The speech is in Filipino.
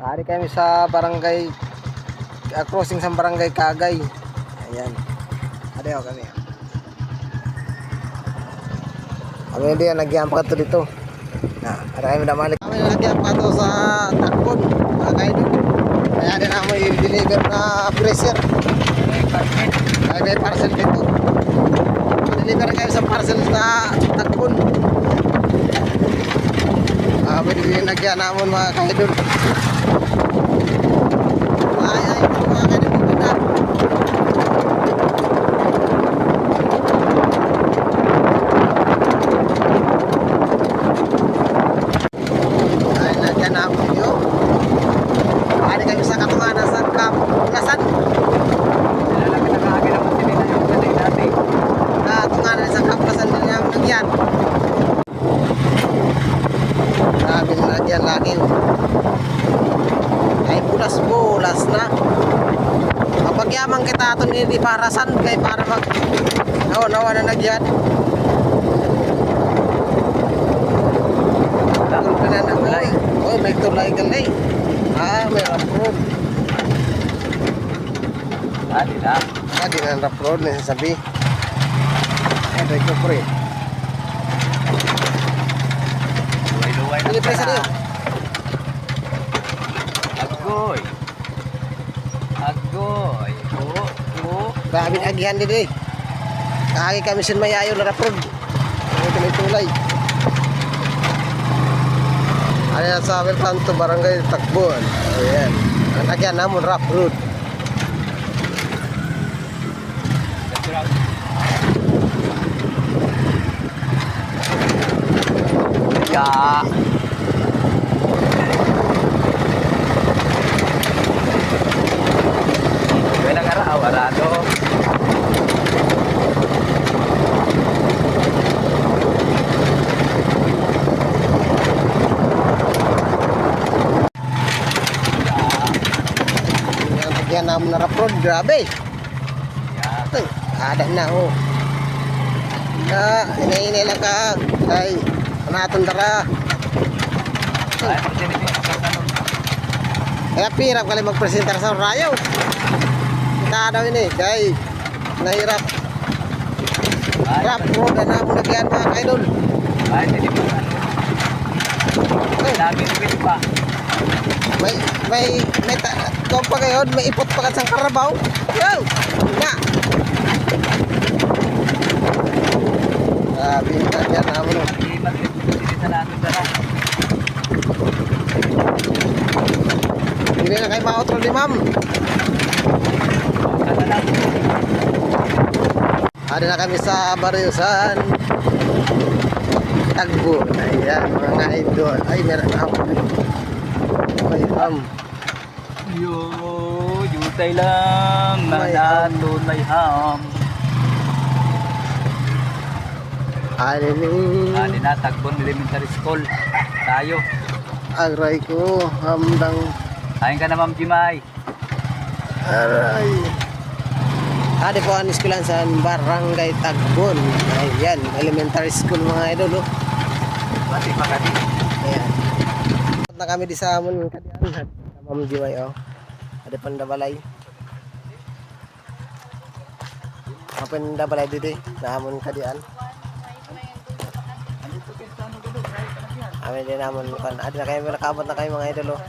Hari kami sa barangay crossing sa barangay Kagay. Ayan. Adeho kami. Kami din nagyan pa to dito. Nah, ada kami damalik. Kami nagyan pa to sa Takbon. Kagay dito. Kaya din namin i-deliver na pressure. Kagay parcel dito. Deliver kayo sa parcel sa Takbon. Kami din nagyan namin mga kaidol. Ay, mga kaidol kita. Ay, nagyan namin yun. Ada kami sa Katunganan sa Kapunasan. Lalaki na kaagad ang sinila yung galing natin. Katunganan sa Kapunasan din yung nagyan. Sabi na nagyan lagi. Ay bulas-bulas na. Kapag yamang kita ito hindi parasan kay para mag nawa na nagyan. Tulog na na tulay. Oh, may tulay galay. May rough road. Di na. Di na rough road na sabi. Ay, ko pre. Luway-luway na Hindi pre sa pala. Agoy. Agoy. Oo. Grabe agihan din eh. Kahagi kami sin mayayo na rough road. Ito may tulay. Ayan sa welcome to Barangay Takbon. Ayan. Ang agyan namun rough road. Ya. Wala nga raw, wala do. Ang agyan namun na rough road. Grabe. Ya. Ay, ada na oh. Na, inainay lang ka. Ay, panatong dara. Ay, magdinipin ako sa tanong. Kaya pirap kali magpresentar sa rayo. Kita daw ini, kay nahirap. Rough road na namun nagyan mga kaidol. Ay, dinipin ano. Nabinipin pa. May kung pa ngayon, may ipot pa ka sa karabaw. Yo! Na! Sabi na yan naman o. Hindi magdinipin sa natin dara. Hindi na kayo ma-outro ni ma'am. Sana lang. Ada na kami sa Bariusan. Tagbo. Ayan, mga idol. Ay, meron ako. May Yo, jutay lang. May Nanandun may ham. Alin Na, Tagbon Elementary School. Tayo. agray ko. Hamdang. Kain ka na, Ma'am Jimay. Aray. Adi po ang eskwelahan sa Barangay Tagbon. Ayan, elementary school mga idol. Oh. Pati pa kami. Ayan. Na kami di sa amon kadian. Ma'am Jiway oh. Ada pandabalay. Apa pandabalay dito na amon kadian. Amin din naman kan ada na kayo nakabot na kayo mga idol oh.